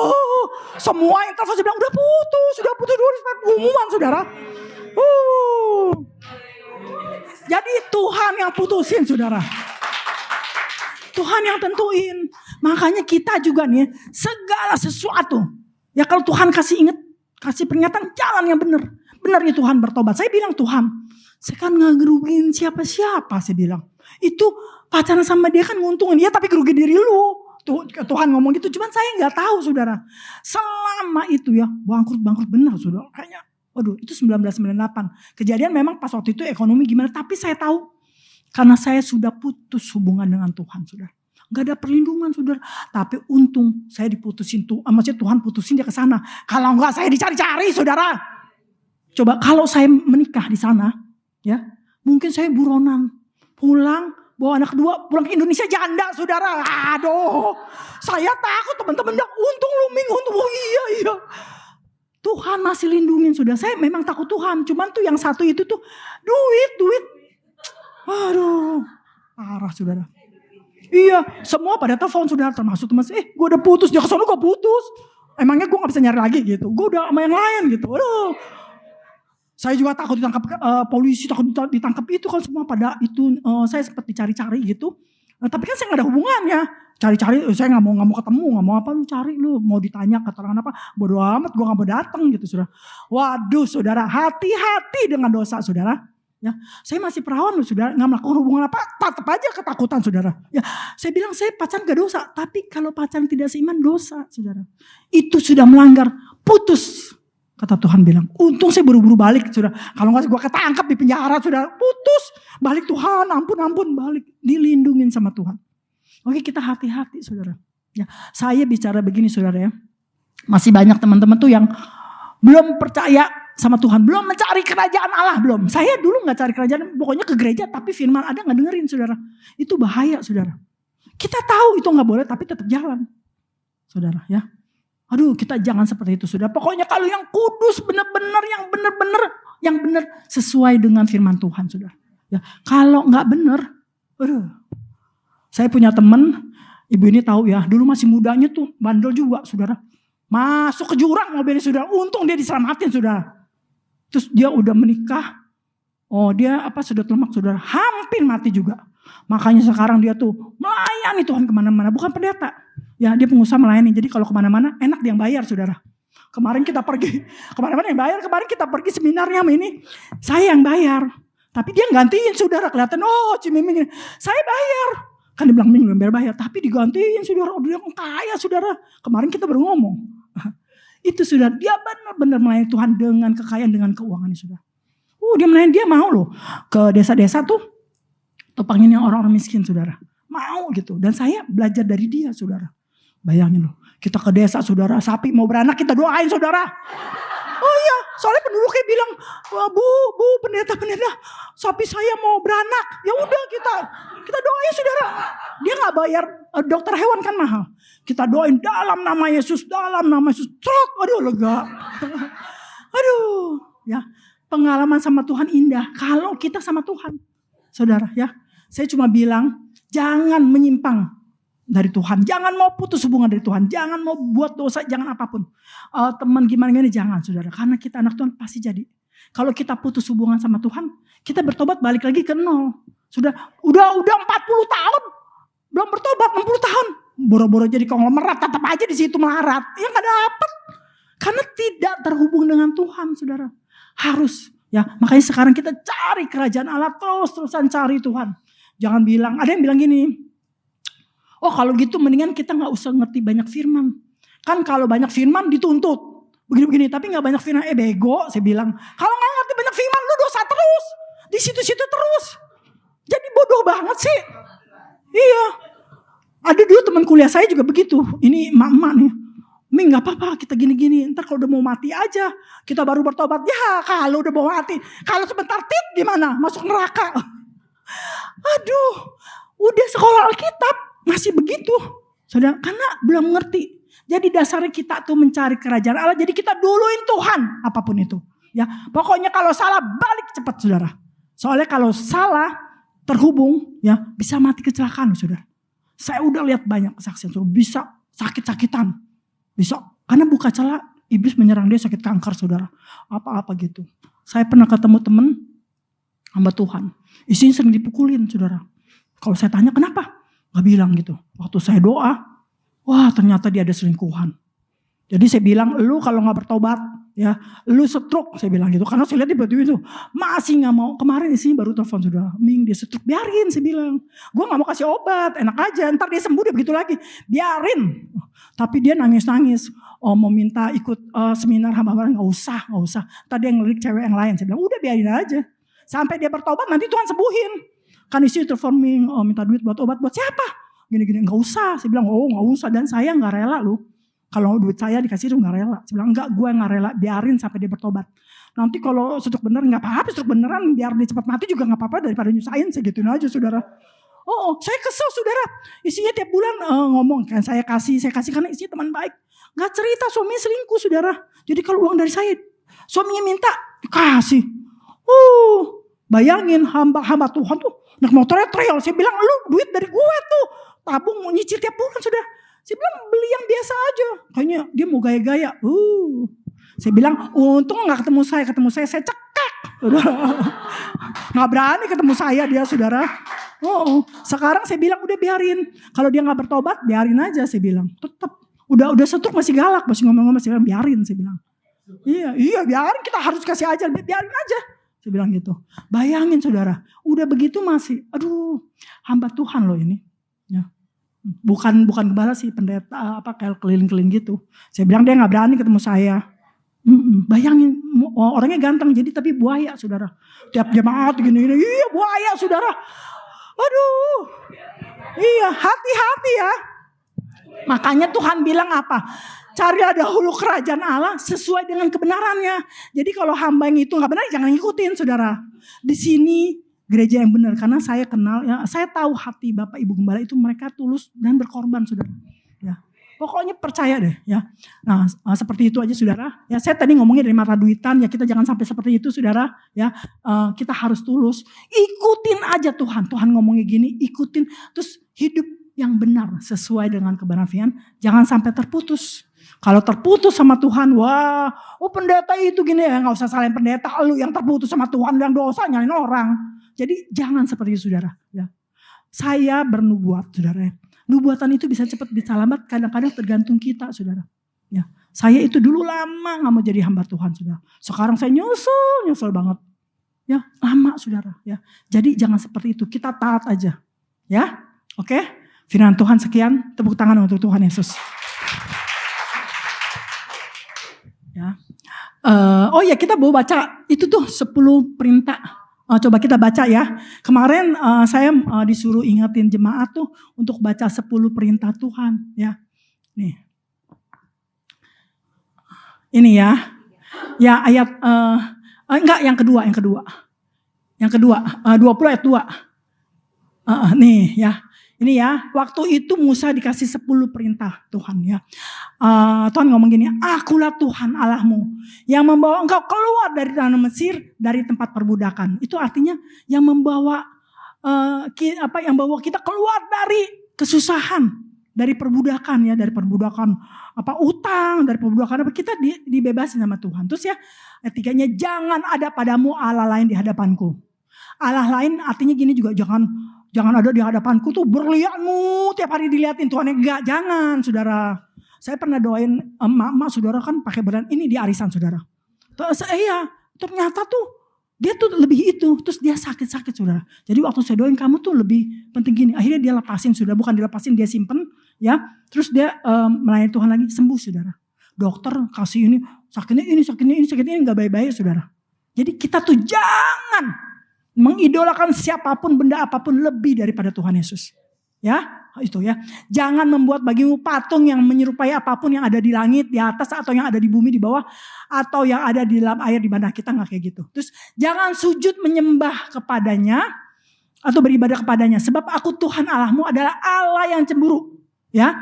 Semua yang telepon saya bilang udah putus pengumuman saudara. Jadi Tuhan yang putusin saudara. Tuhan yang tentuin. Makanya kita juga nih segala sesuatu. Ya kalau Tuhan kasih ingat kasih peringatan jalan yang benar. Benar ya Tuhan, bertobat. Saya bilang, Tuhan, saya kan gak ngerugiin siapa-siapa, saya bilang. Itu pacaran sama dia kan nguntungin dia, tapi kerugi diri lu. Tuhan ngomong gitu, cuman saya gak tahu saudara. Selama itu ya, bangkrut benar saudara. Kayaknya, waduh itu 1998. Kejadian memang pas waktu itu ekonomi gimana, tapi saya tahu. Karena saya sudah putus hubungan dengan Tuhan saudara. Gak ada perlindungan saudara. Tapi untung saya diputusin tuh. Maksudnya Tuhan putusin dia ke sana. Kalau enggak saya dicari-cari saudara. Coba kalau saya menikah di sana. Ya, mungkin saya buronan. Pulang, bawa anak kedua. Pulang ke Indonesia janda saudara. Aduh. Saya takut teman-teman. Untung lu Ming. Untung. Oh iya. Tuhan masih lindungin saudara. Saya memang takut Tuhan. Cuman tuh yang satu itu tuh. Duit. Aduh. Parah saudara. Iya, semua pada telepon saudara, termasuk teman saya. Gue udah putus, dia kesana gue putus. Emangnya gue gak bisa nyari lagi gitu. Gue udah sama yang lain gitu. Aduh. Saya juga takut ditangkap polisi, takut ditangkap itu kan semua pada itu. Saya sempat dicari-cari gitu. Tapi kan saya gak ada hubungannya. Cari-cari, saya gak mau ketemu, gak mau apa lu cari lu. Mau ditanya keterangan apa, bodo amat gue gak mau datang gitu saudara. Waduh saudara, hati-hati dengan dosa saudara. Ya, saya masih perawan loh saudara, gak melakukan hubungan apa, tetap aja ketakutan saudara. Ya, saya bilang saya pacaran gak dosa, tapi kalau pacaran tidak seiman dosa saudara. Itu sudah melanggar, putus. Kata Tuhan bilang, untung saya buru-buru balik saudara. Kalau gak gue ketangkap di penjara saudara, putus. Balik Tuhan, ampun balik. Dilindungin sama Tuhan. Oke kita hati-hati saudara. Ya, saya bicara begini saudara ya. Masih banyak teman-teman tuh yang belum percaya sama Tuhan, belum mencari kerajaan Allah, belum. Saya dulu gak cari kerajaan, pokoknya ke gereja tapi firman ada gak dengerin saudara. Itu bahaya saudara. Kita tahu itu gak boleh tapi tetap jalan. Saudara ya. Aduh kita jangan seperti itu saudara. Pokoknya kalau yang kudus benar-benar, yang benar sesuai dengan firman Tuhan saudara. Ya, kalau gak benar, aduh. Saya punya teman, ibu ini tahu ya, dulu masih mudanya tuh bandel juga saudara. Masuk ke jurang mobilnya saudara, untung dia diselamatin saudara. Terus dia udah menikah, dia sedot lemak saudara, hampir mati juga. Makanya sekarang dia tuh melayani Tuhan kemana-mana, bukan pendeta. Ya dia pengusaha melayani, jadi kalau kemana-mana enak dia yang bayar saudara. Kemarin kita pergi, kemana-mana yang bayar, kemarin kita pergi seminarnya sama ini, saya yang bayar. Tapi dia gantiin saudara, kelihatan Cimiming, saya bayar. Kan dia bilang Ming belum bayar, tapi digantiin saudara, dia kaya saudara. Kemarin kita baru ngomong. Itu sudah dia benar-benar melayani Tuhan dengan kekayaan, dengan keuangannya sudah. Dia melayani, dia mau loh ke desa-desa tuh topangin yang orang-orang miskin saudara. Mau gitu. Dan saya belajar dari dia saudara. Bayangin loh, kita ke desa saudara, sapi mau beranak kita doain saudara. Oh iya, soalnya penduduknya bilang, bu pendeta, sapi saya mau beranak. Ya udah kita doain saudara. Dia nggak bayar, dokter hewan kan mahal. Kita doain dalam nama Yesus, trot, aduh lega. Aduh, ya pengalaman sama Tuhan indah. Kalau kita sama Tuhan, saudara ya. Saya cuma bilang, jangan menyimpang dari Tuhan. Jangan mau putus hubungan dari Tuhan. Jangan mau buat dosa, jangan apapun. Teman gimana jangan saudara. Karena kita anak Tuhan pasti jadi. Kalau kita putus hubungan sama Tuhan, kita bertobat balik lagi ke nol. Udah 40 tahun. Belum bertobat 60 tahun. Boro-boro jadi konglomerat, tetap aja di situ melarat. Ya gak dapet. Karena tidak terhubung dengan Tuhan saudara. Harus. Ya, makanya sekarang kita cari kerajaan Allah, terus-terusan cari Tuhan. Jangan bilang, ada yang bilang gini. Kalau gitu mendingan kita gak usah ngerti banyak firman. Kan kalau banyak firman dituntut. Begini-begini, tapi gak banyak firman. Bego, saya bilang. Kalau gak ngerti banyak firman, lu dosa terus. Di situ-situ terus. Jadi bodoh banget sih. Iya. Ada dulu teman kuliah saya juga begitu. Ini emak-emak nih. Ming gak apa-apa kita gini-gini. Ntar kalau udah mau mati aja. Kita baru bertobat. Ya kalau udah mau mati. Kalau sebentar gimana? Masuk neraka. Aduh. Udah sekolah Alkitab. Masih begitu. Saudara, karena belum ngerti. Jadi dasarnya kita tuh mencari kerajaan Allah. Jadi kita duluin Tuhan. Apapun itu. Ya, pokoknya kalau salah balik cepat saudara. Soalnya kalau salah terhubung. Ya, bisa mati kecelakaan saudara. Saya udah lihat banyak kesaksian. Bisa sakit-sakitan. Bisa. Karena buka celah. Iblis menyerang dia sakit kanker saudara. Apa-apa gitu. Saya pernah ketemu teman hamba Tuhan. Isinya sering dipukulin saudara. Kalau saya tanya kenapa? Gak bilang gitu. Waktu saya doa. Wah ternyata dia ada selingkuhan. Jadi saya bilang lu kalau gak bertobat. Ya, lu stroke, saya bilang gitu. Karena saya lihat tiba-tiba itu masih nggak mau. Kemarin isinya baru telepon saudara, Ming dia stroke, biarin, saya bilang. Gue nggak mau kasih obat, enak aja. Ntar dia sembuh dia begitu lagi, biarin. Tapi dia nangis-nangis. Oh mau minta ikut seminar hamba-hamba, nggak usah. Tadi yang ngelirik cewek yang lain, saya bilang udah biarin aja. Sampai dia bertobat nanti Tuhan sembuhin. Kan isi telepon Ming, minta duit buat obat, buat siapa? Gini-gini, nggak usah. Saya bilang nggak usah, dan saya nggak rela loh. Kalau duit saya dikasih itu gak rela. Saya bilang enggak, gue gak rela, biarin sampai dia bertobat. Nanti kalau stroke bener gak apa-apa, stroke beneran biar dia cepat mati juga gak apa-apa daripada nyusahin, segituin aja saudara. Oh saya kesel saudara, isinya tiap bulan ngomong kan saya kasih karena isinya teman baik. Gak cerita suaminya selingkuh saudara. Jadi kalau uang dari saya, suaminya minta, dikasih. Bayangin hamba Tuhan tuh, naik motornya trail. Saya bilang lu duit dari gue tuh, tabung mau nyicil tiap bulan saudara. Saya bilang beli yang biasa aja. Kayaknya dia mau gaya-gaya. Saya bilang untung gak ketemu saya cekek. Gak berani ketemu saya dia saudara. Sekarang saya bilang udah biarin. Kalau dia gak bertobat biarin aja saya bilang. Tetap. Udah stroke masih galak. Masih ngomong-ngomong saya bilang biarin saya bilang. Iya biarin, kita harus kasih ajar. Biarin aja. Saya bilang gitu. Bayangin saudara. Udah begitu masih. Aduh hamba Tuhan loh ini. Ya. Bukan gembala sih, pendeta kayak keliling-keliling gitu. Saya bilang dia nggak berani ketemu saya. Bayangin orangnya ganteng jadi tapi buaya saudara. Tiap jemaat gini, iya buaya saudara. Aduh, iya hati-hati ya. Makanya Tuhan bilang apa? Carilah dahulu kerajaan Allah sesuai dengan kebenarannya. Jadi kalau hamba yang itu nggak benar jangan ngikutin saudara. Di sini gereja yang benar, karena saya kenal, ya, saya tahu hati Bapak Ibu Gembala itu mereka tulus dan berkorban saudara. Ya, pokoknya percaya deh ya. Nah seperti itu aja saudara. Ya saya tadi ngomongnya dari mata duitan, ya kita jangan sampai seperti itu saudara. Ya kita harus tulus. Ikutin aja Tuhan ngomongnya gini, ikutin. Terus hidup yang benar sesuai dengan kebenaran firman. Jangan sampai terputus. Kalau terputus sama Tuhan, wah, pendeta itu gini ya, nggak usah salahin pendeta, lu yang terputus sama Tuhan yang dosa nyalain orang. Jadi jangan seperti itu saudara. Ya. Saya bernubuat saudara. Nubuatan itu bisa cepat disalamat, kadang-kadang tergantung kita saudara. Ya. Saya itu dulu lama gak mau jadi hamba Tuhan saudara. Sekarang saya nyusul banget. Ya, lama saudara. Ya. Jadi jangan seperti itu, kita taat aja. Ya, oke. Firman Tuhan sekian, tepuk tangan untuk Tuhan Yesus. Ya. Kita mau baca itu tuh 10 perintah. Coba kita baca ya. Kemarin saya disuruh ingetin jemaat tuh untuk baca 10 perintah Tuhan ya. Nih. Ini ya. Ya ayat yang kedua. Yang kedua 20 ayat 2. Nih ya. Ini ya, waktu itu Musa dikasih 10 perintah Tuhan ya. Tuhan ngomong gini, akulah Tuhan Allahmu yang membawa engkau keluar dari tanah Mesir, dari tempat perbudakan. Itu artinya yang membawa kita keluar dari kesusahan, dari perbudakan ya, dari perbudakan utang, dari perbudakan kita dibebasin sama Tuhan. Terus ya, etikanya jangan ada padamu Allah lain di hadapanku. Allah lain artinya gini juga, jangan ada di hadapanku tuh berlianmu tiap hari diliatin Tuhan. Enggak, jangan saudara. Saya pernah doain emak saudara kan pakai berlian ini di arisan saudara. Ternyata tuh dia tuh lebih itu. Terus dia sakit saudara. Jadi waktu saya doain kamu tuh lebih penting gini. Akhirnya dia lepasin saudara. Bukan dilepasin, dia simpen ya. Terus dia melayani Tuhan lagi, sembuh saudara. Dokter kasih ini sakitnya enggak baik-baik saudara. Jadi kita tuh jangan mengidolakan siapapun, benda apapun lebih daripada Tuhan Yesus. Ya, itu ya. Jangan membuat bagimu patung yang menyerupai apapun yang ada di langit, di atas, atau yang ada di bumi, di bawah, atau yang ada di dalam air di mana kita nggak kayak gitu. Terus jangan sujud menyembah kepadanya atau beribadah kepadanya. Sebab aku Tuhan Allahmu adalah Allah yang cemburu. Ya,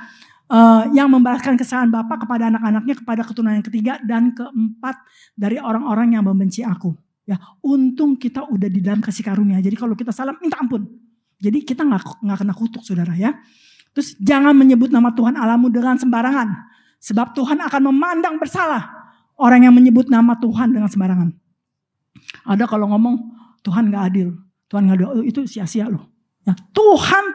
yang membalaskan kesalahan Bapa kepada anak-anaknya, kepada keturunan yang ketiga dan keempat dari orang-orang yang membenci aku. Ya, untung kita udah di dalam kasih karunia. Jadi kalau kita salah minta ampun. Jadi kita nggak kena kutuk saudara ya. Terus jangan menyebut nama Tuhan Allahmu dengan sembarangan. Sebab Tuhan akan memandang bersalah orang yang menyebut nama Tuhan dengan sembarangan. Ada kalau ngomong Tuhan nggak adil, Tuhan nggak adil, itu sia-sia loh. Ya, Tuhan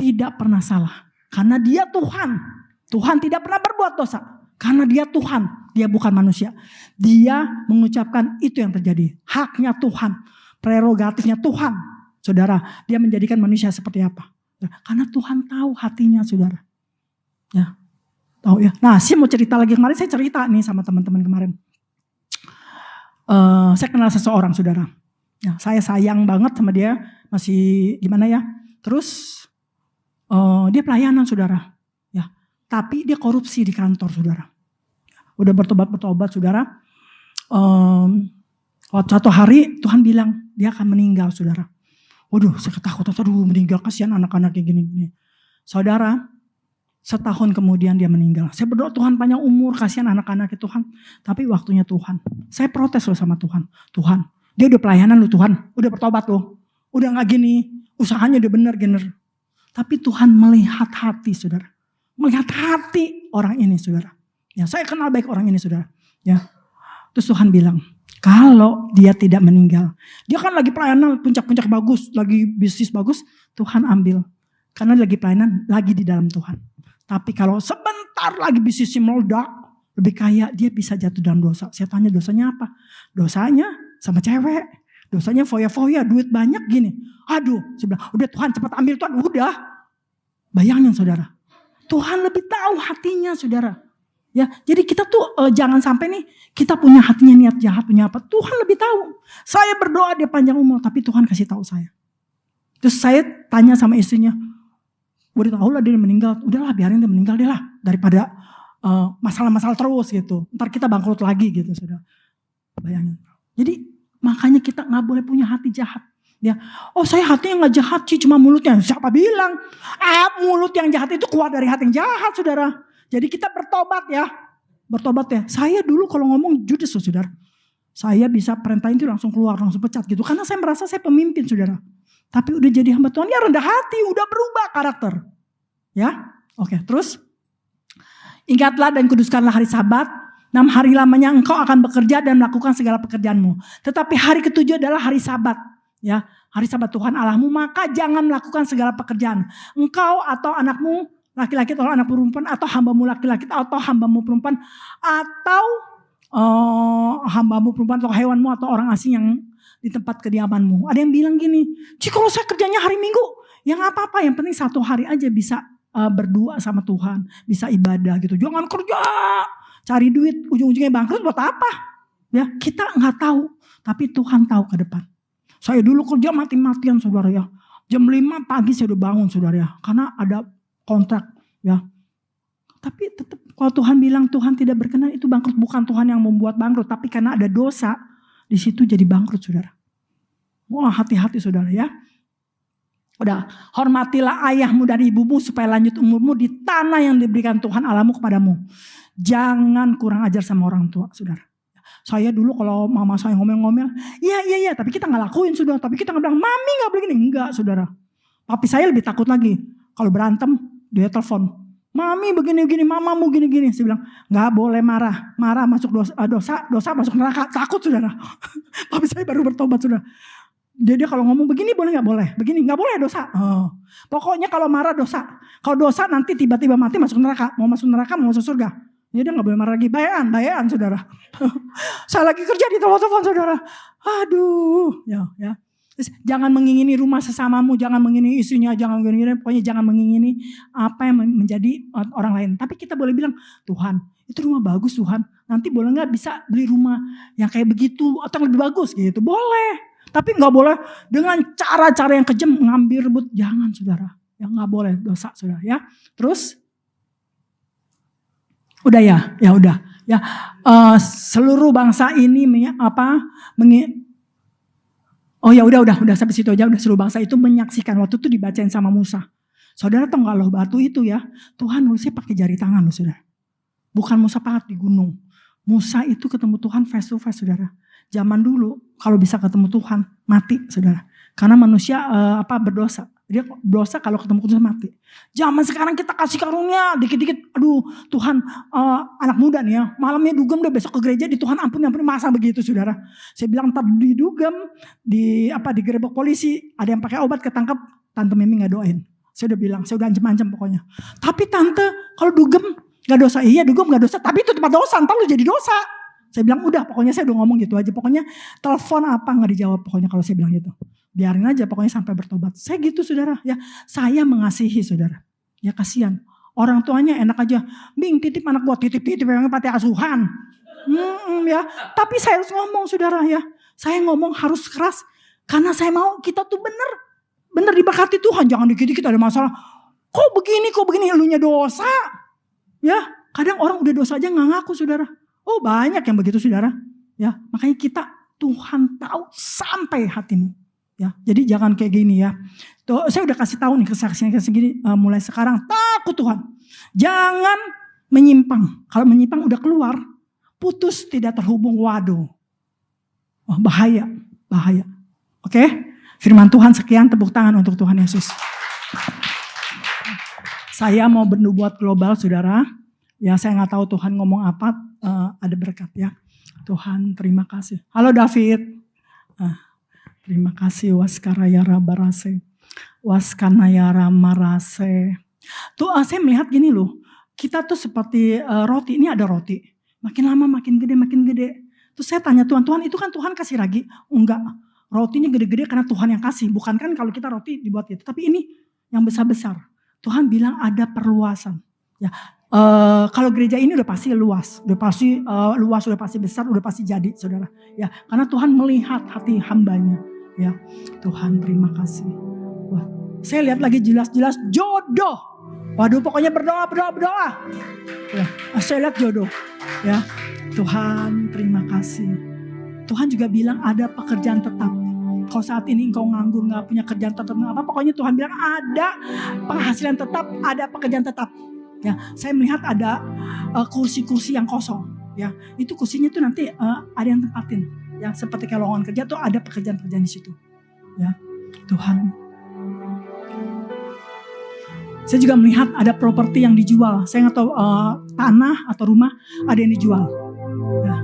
tidak pernah salah karena Dia Tuhan. Tuhan tidak pernah berbuat dosa karena Dia Tuhan. Dia bukan manusia. Dia mengucapkan itu yang terjadi. Haknya Tuhan, prerogatifnya Tuhan. Saudara, dia menjadikan manusia seperti apa? Karena Tuhan tahu hatinya, saudara. Ya, tahu ya. Nah, saya mau cerita lagi. Kemarin saya cerita nih sama teman-teman kemarin. Saya kenal seseorang, saudara. Ya, saya sayang banget sama dia. Masih gimana ya? Terus dia pelayanan, saudara. Ya, tapi dia korupsi di kantor, saudara. Udah bertobat, saudara. Suatu hari Tuhan bilang dia akan meninggal, saudara. Waduh, saya ketakutan, aduh meninggal, kasihan anak-anak kayak gini-gini. Saudara, setahun kemudian dia meninggal. Saya berdoa Tuhan panjang umur, kasihan anak-anaknya Tuhan. Tapi waktunya Tuhan. Saya protes loh sama Tuhan. Tuhan, dia udah pelayanan loh Tuhan. Udah bertobat loh. Udah gak gini, usahanya udah bener. Tapi Tuhan melihat hati, saudara. Melihat hati orang ini, saudara. Ya, saya kenal baik orang ini, saudara. Ya. Terus Tuhan bilang, kalau dia tidak meninggal, dia kan lagi pelayanan puncak-puncak bagus, lagi bisnis bagus, Tuhan ambil. Karena lagi pelayanan, lagi di dalam Tuhan. Tapi kalau sebentar lagi bisnisnya meledak, lebih kaya, dia bisa jatuh dalam dosa. Saya tanya dosanya apa? Dosanya sama cewek. Dosanya foya-foya, duit banyak gini. Aduh, saya bilang, udah Tuhan cepat ambil Tuhan, udah. Bayangin saudara, Tuhan lebih tahu hatinya saudara. Ya, jadi kita tuh jangan sampai nih kita punya hatinya niat jahat, punya apa. Tuhan lebih tahu. Saya berdoa dia panjang umur, tapi Tuhan kasih tahu saya. Terus saya tanya sama istrinya, udah tahu lah dia meninggal, udahlah biarin dia meninggal deh lah. Daripada masalah-masalah terus gitu. Ntar kita bangkrut lagi gitu saudara. Bayangin. Jadi makanya kita gak boleh punya hati jahat. Ya, oh saya hatinya gak jahat sih, cuma mulutnya. Siapa bilang? Mulut yang jahat itu keluar dari hati yang jahat saudara. Jadi kita bertobat ya. Bertobat ya. Saya dulu kalau ngomong judes loh saudara. Saya bisa perintahin itu langsung keluar, langsung pecat gitu. Karena saya merasa saya pemimpin saudara. Tapi udah jadi hamba Tuhan ya rendah hati, udah berubah karakter. Ya, oke. Terus ingatlah dan kuduskanlah hari Sabat. 6 hari lamanya engkau akan bekerja dan melakukan segala pekerjaanmu. Tetapi hari ke-7 adalah hari Sabat. Ya, hari Sabat Tuhan Allahmu, maka jangan melakukan segala pekerjaan. Engkau atau anakmu laki-laki atau anak perempuan, atau hambamu laki-laki atau hambamu perempuan, atau hambamu perempuan atau hewanmu atau orang asing yang di tempat kediamanmu. Ada yang bilang gini, kalau saya kerjanya hari Minggu, ya gak apa-apa, yang penting 1 hari aja bisa berdua sama Tuhan, bisa ibadah gitu. Jangan kerja, cari duit, ujung-ujungnya bangkrut buat apa? Ya, kita gak tahu, tapi Tuhan tahu ke depan. Saya dulu kerja mati-matian saudara ya. Jam 5 pagi saya udah bangun saudara ya. Karena ada kontrak ya. Tapi tetap kalau Tuhan bilang Tuhan tidak berkenan, itu bangkrut. Bukan Tuhan yang membuat bangkrut, tapi karena ada dosa di situ jadi bangkrut saudara. Wah, hati-hati saudara ya. Udah, hormatilah ayahmu dan ibumu supaya lanjut umurmu di tanah yang diberikan Tuhan Allahmu kepadamu. Jangan kurang ajar sama orang tua saudara. Saya dulu kalau mama saya ngomel-ngomel, iya, tapi kita gak lakuin saudara. Tapi kita gak bilang, mami gak boleh gini. Enggak saudara. Papi saya lebih takut lagi. Kalau berantem, dia telepon. Mami begini-gini, mamamu gini-gini. Saya bilang, gak boleh marah. Marah masuk dosa masuk neraka. Takut saudara. Papi saya baru bertobat saudara. Dia kalau ngomong begini boleh gak boleh? Begini gak boleh dosa. Pokoknya kalau marah dosa. Kalau dosa nanti tiba-tiba mati masuk neraka. Mau masuk neraka mau masuk surga. Dia gak boleh marah lagi. Bayaan saudara. Saya lagi kerja di telepon saudara. Aduh. Ya. Jangan mengingini rumah sesamamu. Jangan mengingini istrinya. Pokoknya jangan mengingini apa yang menjadi orang lain. Tapi kita boleh bilang, Tuhan itu rumah bagus Tuhan. Nanti boleh gak bisa beli rumah yang kayak begitu. Atau yang lebih bagus gitu. Boleh. Tapi gak boleh dengan cara-cara yang kejam ngambil rebut. Jangan saudara. Yang gak boleh dosa saudara ya. Terus. Udah ya udah ya. Seluruh bangsa ini udah sampai situ aja. Udah seluruh bangsa itu menyaksikan waktu itu dibacain sama Musa. Saudara tahu nggak loh batu itu ya? Tuhan nulisnya pakai jari tangan loh saudara. Bukan Musa pahat di gunung. Musa itu ketemu Tuhan face to face saudara. Zaman dulu kalau bisa ketemu Tuhan mati saudara. Karena manusia berdosa. Dia dosa kalau ketemu Tuhan mati. Zaman sekarang kita kasih karunia dikit-dikit. Aduh Tuhan anak muda nih ya. Malamnya dugem deh besok ke gereja di Tuhan ampuni. Masa begitu saudara. Saya bilang ntar didugem. Digerebek polisi. Ada yang pakai obat ketangkep. Tante Mimi gak doain. Saya udah bilang. Saya udah ancam-ancam pokoknya. Tapi tante kalau dugem Gak dosa, iya dugem gak dosa, tapi itu tempat dosa, ntar lu jadi dosa. Saya bilang udah, pokoknya saya udah ngomong gitu aja. Pokoknya telepon apa gak dijawab, pokoknya kalau saya bilang gitu. Biarin aja pokoknya sampai bertobat. Saya gitu saudara, ya saya mengasihi saudara. Ya kasihan, orang tuanya enak aja. Bing titip anak gua, titip yang panti asuhan. Ya, tapi saya harus ngomong saudara ya. Saya ngomong harus keras, karena saya mau kita tuh bener diberkati Tuhan. Jangan dikit-dikit ada masalah. Kok begini, elunya dosa. Ya, kadang orang udah dosa aja gak ngaku saudara. Oh banyak yang begitu saudara. Ya, makanya kita Tuhan tahu sampai hatimu. Ya, jadi jangan kayak gini ya. Tuh, saya udah kasih tahu nih kesaksian segini mulai sekarang takut Tuhan. Jangan menyimpang. Kalau menyimpang udah keluar, putus tidak terhubung, waduh. Wah, bahaya. Oke? Firman Tuhan sekian, tepuk tangan untuk Tuhan Yesus. Saya mau bernubuat global saudara. Ya saya gak tahu Tuhan ngomong apa, ada berkat ya. Tuhan terima kasih. Halo David. Terima kasih Waskarayara Barase. Waskanayara Marase. Tuh saya melihat gini loh. Kita tuh seperti roti. Ini ada roti. Makin lama makin gede. Terus saya tanya Tuhan itu kan Tuhan kasih lagi? Enggak. Rotinya gede-gede karena Tuhan yang kasih. Bukan kan kalau kita roti dibuat gitu. Tapi ini yang besar-besar. Tuhan bilang ada perluasan. Ya. Kalau gereja ini udah pasti luas. Udah pasti besar, udah pasti jadi saudara. Ya, karena Tuhan melihat hati hambanya. Ya, Tuhan terima kasih. Wah, saya lihat lagi jelas-jelas jodoh. Waduh, pokoknya berdoa. Ya, saya lihat jodoh. Ya, Tuhan terima kasih. Tuhan juga bilang ada pekerjaan tetap. Kalau saat ini engkau nganggur, nggak punya kerjaan tetap, apa? Pokoknya Tuhan bilang ada penghasilan tetap, ada pekerjaan tetap. Ya, saya melihat ada kursi-kursi yang kosong. Ya, itu kursinya tuh nanti ada yang tempatin. Ya, seperti kalau lowongan kerja tuh ada pekerjaan-pekerjaan di situ. Ya, Tuhan. Saya juga melihat ada properti yang dijual. Saya nggak tahu tanah atau rumah ada yang dijual. Ya.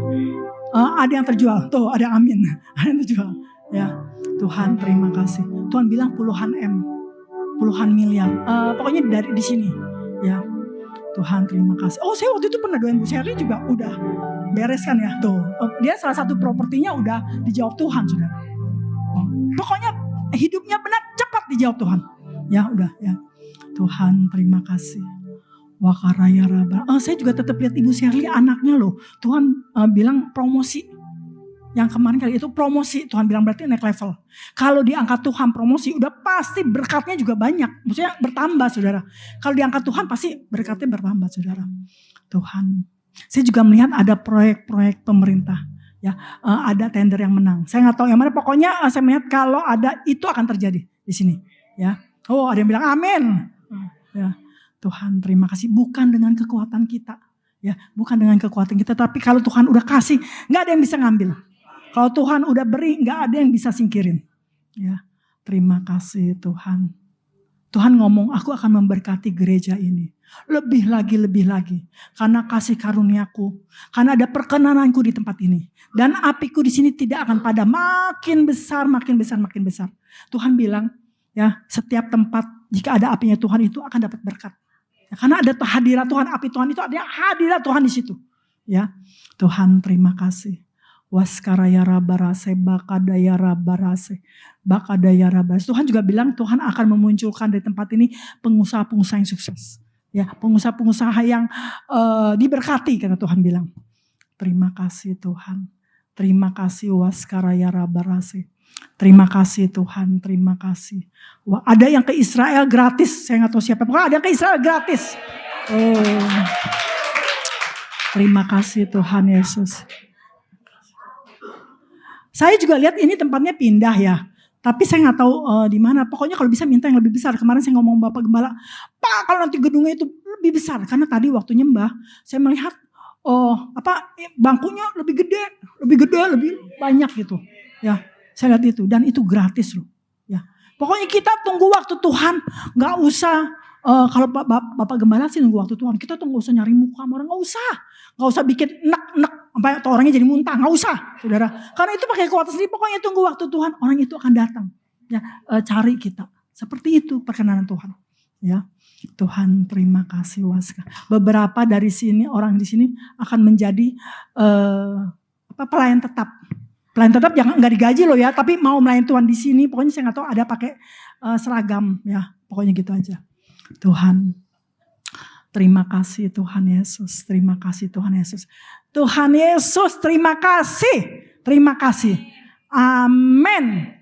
Ada yang terjual. Tuh ada amin. Ada yang terjual. Ya, Tuhan terima kasih. Tuhan bilang puluhan M, puluhan miliar. Pokoknya dari di sini. Ya, Tuhan terima kasih. Oh, saya waktu itu pernah doain Bu Sherly juga udah beres kan ya. Tuh, dia salah satu propertinya udah dijawab Tuhan saudara. Pokoknya hidupnya benar cepat dijawab Tuhan. Ya udah ya. Tuhan terima kasih. Wakaraya Raba. Saya juga tetap lihat Ibu Sherly anaknya loh. Tuhan bilang promosi. Yang kemarin kali itu promosi. Tuhan bilang berarti naik level. Kalau diangkat Tuhan promosi udah pasti berkatnya juga banyak. Maksudnya bertambah saudara. Kalau diangkat Tuhan pasti berkatnya bertambah saudara. Tuhan. Saya juga melihat ada proyek-proyek pemerintah. Ya, ada tender yang menang. Saya nggak tahu yang mana. Pokoknya saya melihat kalau ada itu akan terjadi di sini. Ya. Oh, ada yang bilang amin. Ya. Tuhan terima kasih. Bukan dengan kekuatan kita. Ya, bukan dengan kekuatan kita. Tapi kalau Tuhan udah kasih, nggak ada yang bisa ngambil. Kalau Tuhan udah beri, nggak ada yang bisa singkirin. Ya, terima kasih Tuhan. Tuhan ngomong, aku akan memberkati gereja ini. Lebih lagi. Karena kasih karuniaku. Karena ada perkenananku di tempat ini. Dan apiku di sini tidak akan padam. Makin besar. Tuhan bilang, ya setiap tempat jika ada apinya Tuhan itu akan dapat berkat. Ya, karena ada hadirat Tuhan, api Tuhan itu ada hadirat Tuhan di situ. Ya, Tuhan terima kasih. Waskaraya rabarase, bakadaya rabarase. Tuhan juga bilang Tuhan akan memunculkan dari tempat ini pengusaha-pengusaha yang sukses. Ya, pengusaha-pengusaha yang diberkati karena Tuhan bilang. Terima kasih Tuhan. Terima kasih Waskaraya rabarase. Terima kasih Tuhan, terima kasih. Wah, ada yang ke Israel gratis, saya nggak tahu siapa. Pokoknya ada yang ke Israel gratis. Oh, terima kasih Tuhan Yesus. Saya juga lihat ini tempatnya pindah ya. Tapi saya nggak tahu di mana. Pokoknya kalau bisa minta yang lebih besar. Kemarin saya ngomong Bapak Gembala, Pak kalau nanti gedungnya itu lebih besar. Karena tadi waktu nyembah saya melihat bangkunya lebih gede, lebih banyak gitu. Ya, saya lihat itu dan itu gratis loh. Ya, pokoknya kita tunggu waktu Tuhan. Nggak usah kalau Bapak Gembala sih nunggu waktu Tuhan. Kita tuh nggak usah nyari muka sama orang, nggak usah bikin nek sampai orangnya jadi muntah, nggak usah, saudara. Karena itu pakai kekuatan sendiri. Pokoknya tunggu waktu Tuhan, orang itu akan datang. Ya, cari kita. Seperti itu perkenanan Tuhan. Ya, Tuhan terima kasih Waska. Beberapa dari sini, orang di sini akan menjadi pelayan tetap. Pelayan tetap jangan nggak digaji loh ya, tapi mau melayani Tuhan di sini. Pokoknya saya nggak tahu ada pakai seragam ya, pokoknya gitu aja. Tuhan, terima kasih Tuhan Yesus, terima kasih Tuhan Yesus. Tuhan Yesus, terima kasih, terima kasih. Amin.